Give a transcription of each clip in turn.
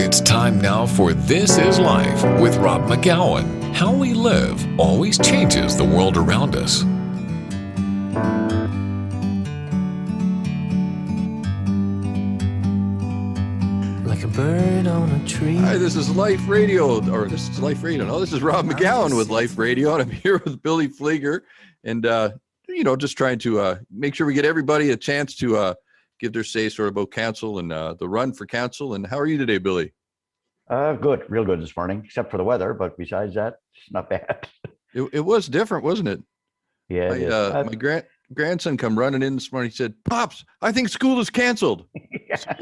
It's time now for This Is Life with Rob McGowan. How we live always changes the world around us. Like a bird on a tree. Hi, this is Life Radio, or this is Life Radio. No, this is Rob McGowan with Life Radio, and I'm here with Billy Flieger, and just trying to make sure we get everybody a chance to give their say sort of about council and the run for council. And how are you today, Billy? Good, real good this morning, except for the weather. But besides that, it's not bad. It was different, wasn't it? Yeah, My grandson come running in this morning. He said, "Pops, I think school is canceled."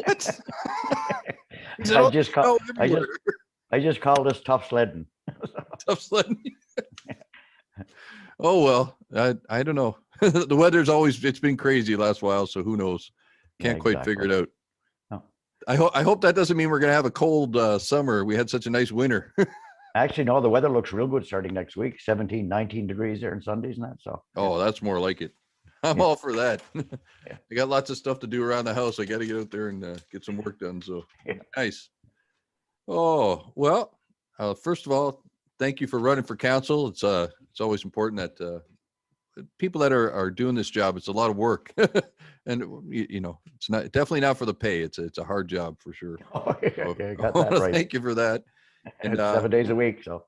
What? He said, I just call this tough sledding. Tough sledding. Oh well, I don't know. The weather's it's been crazy last while, so who knows? Can't quite figure it out. No. I hope that doesn't mean we're gonna have a cold summer. We had such a nice winter. Actually, no, the weather looks real good starting next week. 17, 19 degrees there on Sundays and that. So. Oh, that's more like it. I'm all for that. I got lots of stuff to do around the house. I got to get out there and get some work done. So nice. Oh, well, first of all, thank you for running for council. It's always important that people that are doing this job, it's a lot of work. And it's definitely not for the pay. It's a hard job for sure. Oh, yeah, So, okay, got that right. Thank you for that. And 7 days a week. So.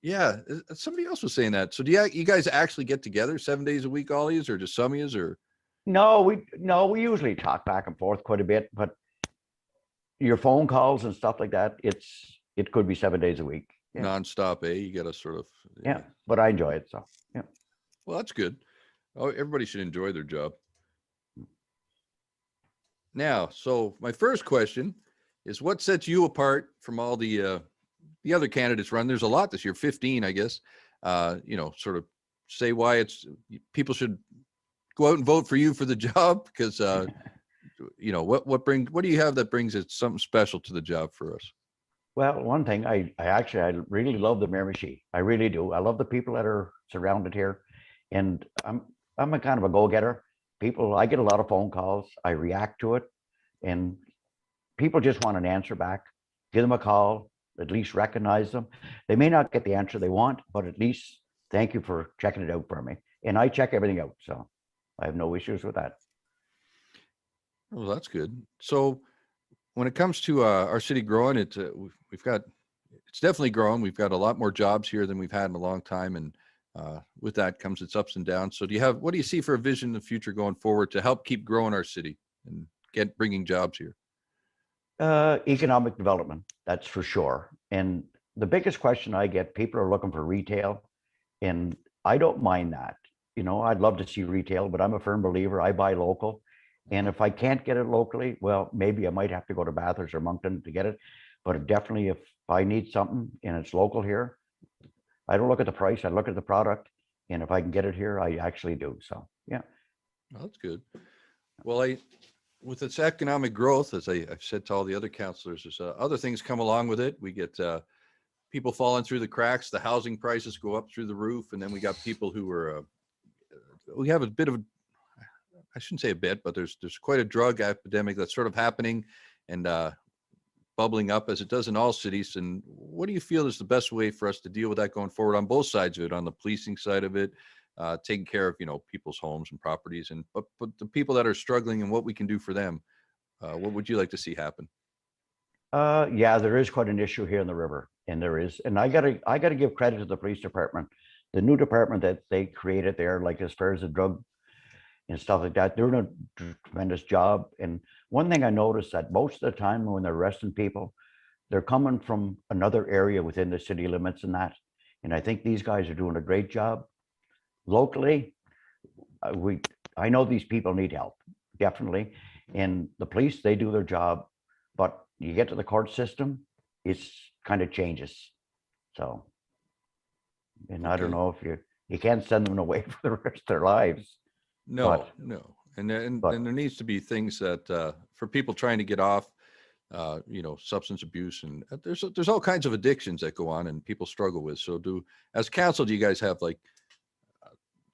Yeah, somebody else was saying that. So do you guys actually get together 7 days a week, all of yous, or just some of yous, or? No, we usually talk back and forth quite a bit, but your phone calls and stuff like that, it could be 7 days a week. Yeah. Nonstop, eh? You got to sort of. Yeah, but I enjoy it. So yeah. Well, that's good. Oh, everybody should enjoy their job. Now, so my first question is, what sets you apart from all the other candidates run? There's a lot this year, 15, I guess. Sort of say why people should go out and vote for you for the job, because what do you have that brings it something special to the job for us? Well, one thing I really love the Miramichi. I really do. I love the people that are surrounded here, and I'm a kind of a go-getter. I get a lot of phone calls. I react to it, and people just want an answer back. Give them a call. At least recognize them. They may not get the answer they want, but at least thank you for checking it out for me. And I check everything out, so I have no issues with that. Well, that's good. So when it comes to our city growing, it's definitely growing. We've got a lot more jobs here than we've had in a long time, and with that comes its ups and downs. So what do you see for a vision in the future going forward to help keep growing our city and bringing jobs here? Economic development, that's for sure. And the biggest question I get, people are looking for retail, and I don't mind that. I'd love to see retail, but I'm a firm believer. I buy local, and if I can't get it locally, well, maybe I might have to go to Bathurst or Moncton to get it. But definitely, if I need something and it's local here, I don't look at the price. I look at the product, and if I can get it here, I actually do. So yeah. Well, that's good. Well, with its economic growth, as I've said to all the other councillors, there's other things come along with it. We get people falling through the cracks. The housing prices go up through the roof, and then we got people who are. We have a bit of I shouldn't say a bit, but there's quite a drug epidemic that's sort of happening and bubbling up, as it does in all cities. And what do you feel is the best way for us to deal with that going forward on both sides of it, on the policing side of it? Taking care of people's homes and properties, but the people that are struggling and what we can do for them. What would you like to see happen? Yeah, there is quite an issue here in the river, and I gotta give credit to the police department, the new department that they created there, like as far as the drug and stuff like that. They're doing a tremendous job. And one thing I noticed, that most of the time when they're arresting people, they're coming from another area within the city limits and that. And I think these guys are doing a great job. Locally, I know these people need help, definitely. And the police, they do their job, but you get to the court system, it's kind of changes. So, and okay. I don't know if you can't send them away for the rest of their lives. No. And there needs to be things that for people trying to get off, substance abuse, and there's all kinds of addictions that go on and people struggle with. So as council, do you guys have like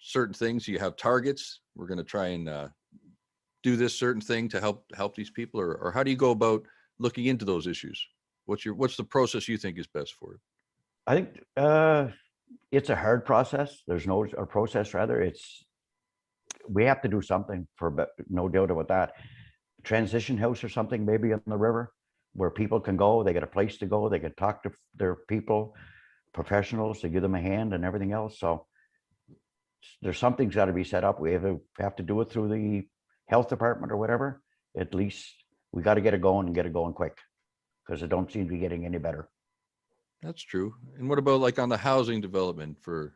certain things? You have targets? We're going to try and do this certain thing to help these people, or how do you go about looking into those issues? What's the process you think is best for it? I think it's a hard process. There's no or process rather. We have to do something no doubt about that. Transition house or something maybe on the river where people can go. They get a place to go. They can talk to their people, professionals to give them a hand and everything else. So there's something's got to be set up. We have to do it through the health department or whatever. At least we got to get it going and get it going quick because it don't seem to be getting any better. That's true. And what about like on the housing development for,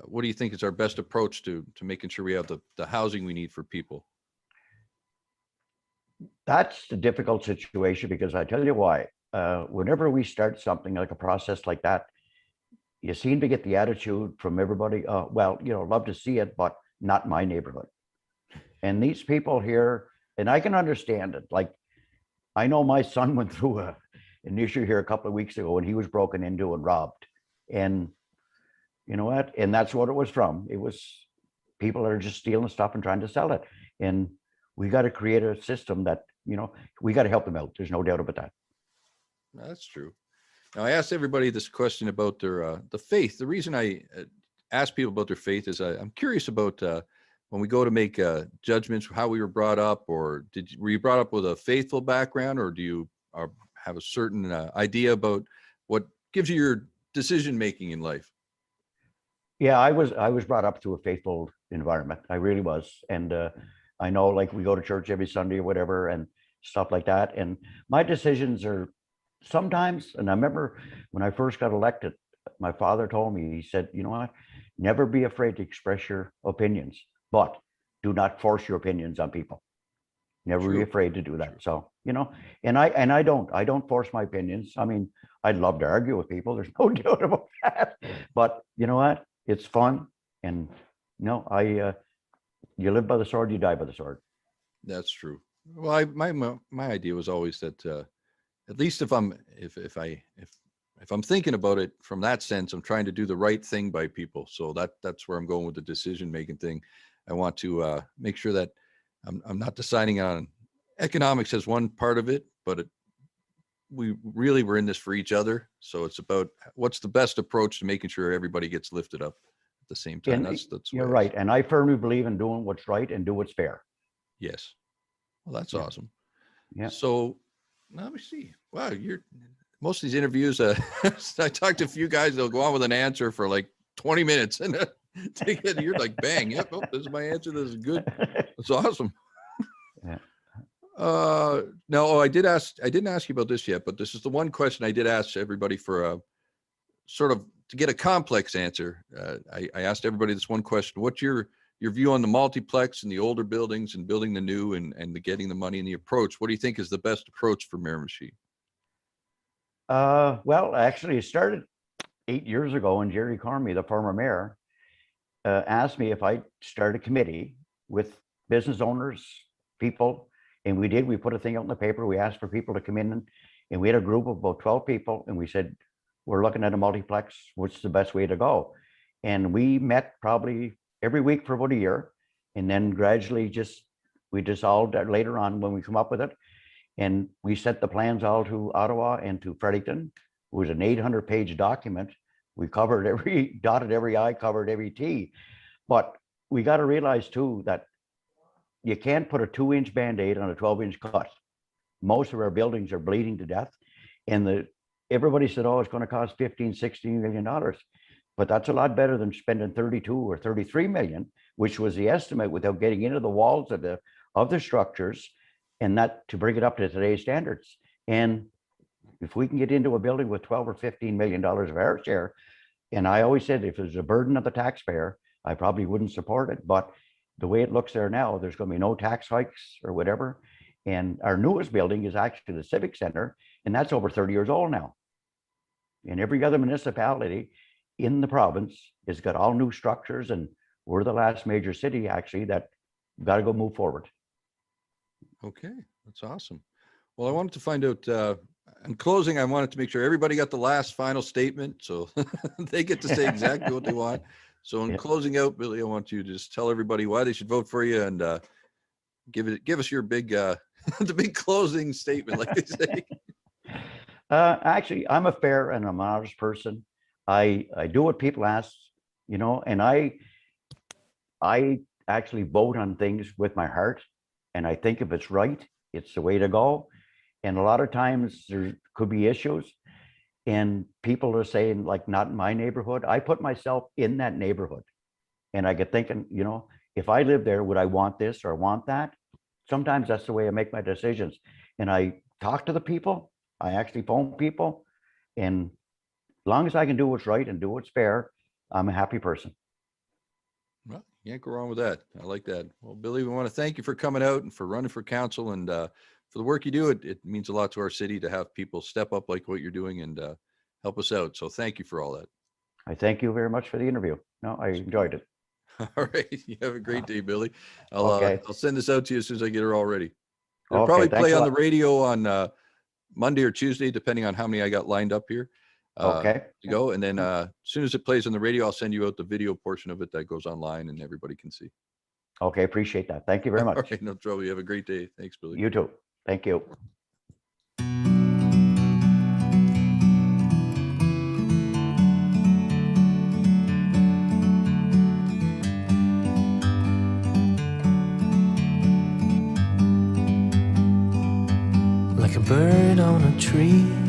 what do you think is our best approach to making sure we have the housing we need for people? That's the difficult situation because I tell you why. Whenever we start something like a process like that, you seem to get the attitude from everybody, well, love to see it, but not my neighborhood. And these people here, and I can understand it. Like, I know my son went through an issue here a couple of weeks ago and he was broken into and robbed. And you know what? And that's what it was from. It was people that are just stealing stuff and trying to sell it. And we got to create a system that, we got to help them out. There's no doubt about that. That's true. Now, I asked everybody this question about their the faith. The reason I ask people about their faith is I'm curious about when we go to make judgments, how we were brought up, or were you brought up with a faithful background, or do you have a certain idea about what gives you your decision making in life? Yeah, I was brought up to a faithful environment. I really was, and I know, like, we go to church every Sunday or whatever, and stuff like that. And my decisions are sometimes, and I remember when I first got elected, my father told me, he said, you know what, never be afraid to express your opinions, but do not force your opinions on people. Never be afraid to do that. So, and I don't force my opinions. I mean, I'd love to argue with people. There's no doubt about that. But you know what? It's fun. And you live by the sword, you die by the sword. That's true. Well, my idea was always that at least if I'm thinking about it from that sense, I'm trying to do the right thing by people. So that's where I'm going with the decision making thing. I want to make sure that I'm not deciding on economics as one part of it, but we're in this for each other. So it's about what's the best approach to making sure everybody gets lifted up at the same time. And that's you're right. And I firmly believe in doing what's right and do what's fair. Yes. Well, that's awesome. Yeah. So let me see. Wow, most of these interviews, I talked to a few guys, they'll go on with an answer for like 20 minutes and you're like, bang, yep, this is my answer. This is good. That's awesome. Yeah. No, I didn't ask you about this yet, but this is the one question I did ask everybody for a sort of to get a complex answer. I asked everybody this one question: what's your view on the multiplex and the older buildings and building the new and the getting the money and the approach? What do you think is the best approach for Miramichi? Well, actually, it started 8 years ago when Jerry Cormy, the former mayor, asked me if I'd start a committee with business owners, people, and we did. We put a thing out in the paper. We asked for people to come in, and we had a group of about 12 people, and we said, we're looking at a multiplex. What's the best way to go? And we met probably every week for about a year, and then gradually we dissolved later on when we come up with it. And we sent the plans all to Ottawa and to Fredericton. It was an 800-page document. We covered dotted every I, covered every T. But we got to realize too that you can't put a 2-inch Band-Aid on a 12-inch cut. Most of our buildings are bleeding to death. And everybody said, oh, it's going to cost $15-16 million. But that's a lot better than spending 32 or 33 million, which was the estimate, without getting into the walls of the structures, and that to bring it up to today's standards. And if we can get into a building with 12 or $15 million of our share, and I always said if it was a burden of the taxpayer, I probably wouldn't support it. But the way it looks there now, there's going to be no tax hikes or whatever. And our newest building is actually the Civic Center, and that's over 30 years old now. And every other municipality in the province has got all new structures, and we're the last major city actually that got to go move forward. Okay, that's awesome. Well, I wanted to find out, in closing, I wanted to make sure everybody got the last final statement, so they get to say exactly what they want. So in closing out, Billy, I want you to just tell everybody why they should vote for you and give us your big the big closing statement, like they say. Actually, I'm a fair and I'm an honest person. I do what people ask, and I actually vote on things with my heart, and I think if it's right, it's the way to go. And a lot of times there could be issues, and people are saying, like, not in my neighborhood. I put myself in that neighborhood, and I get thinking, if I live there, would I want this or want that? Sometimes that's the way I make my decisions. And I talk to the people, I actually phone people, and as long as I can do what's right and do what's fair, I'm a happy person. Well, you can't go wrong with that. I like that. Well, Billy, we want to thank you for coming out and for running for council and for the work you do. It means a lot to our city to have people step up like what you're doing and help us out. So thank you for all that. I thank you very much for the interview. No, I enjoyed it. All right. You have a great day, Billy. Okay. I'll send this out to you as soon as I get her all ready. It'll Okay, probably thanks play a on the lot. radio on Monday or Tuesday, depending on how many I got lined up here. Okay. To go. And then as soon as it plays on the radio, I'll send you out the video portion of it that goes online and everybody can see. Okay, appreciate that. Thank you very All much. right, no trouble. You have a great day. Thanks, Billy. You too. Thank you. Like a bird on a tree.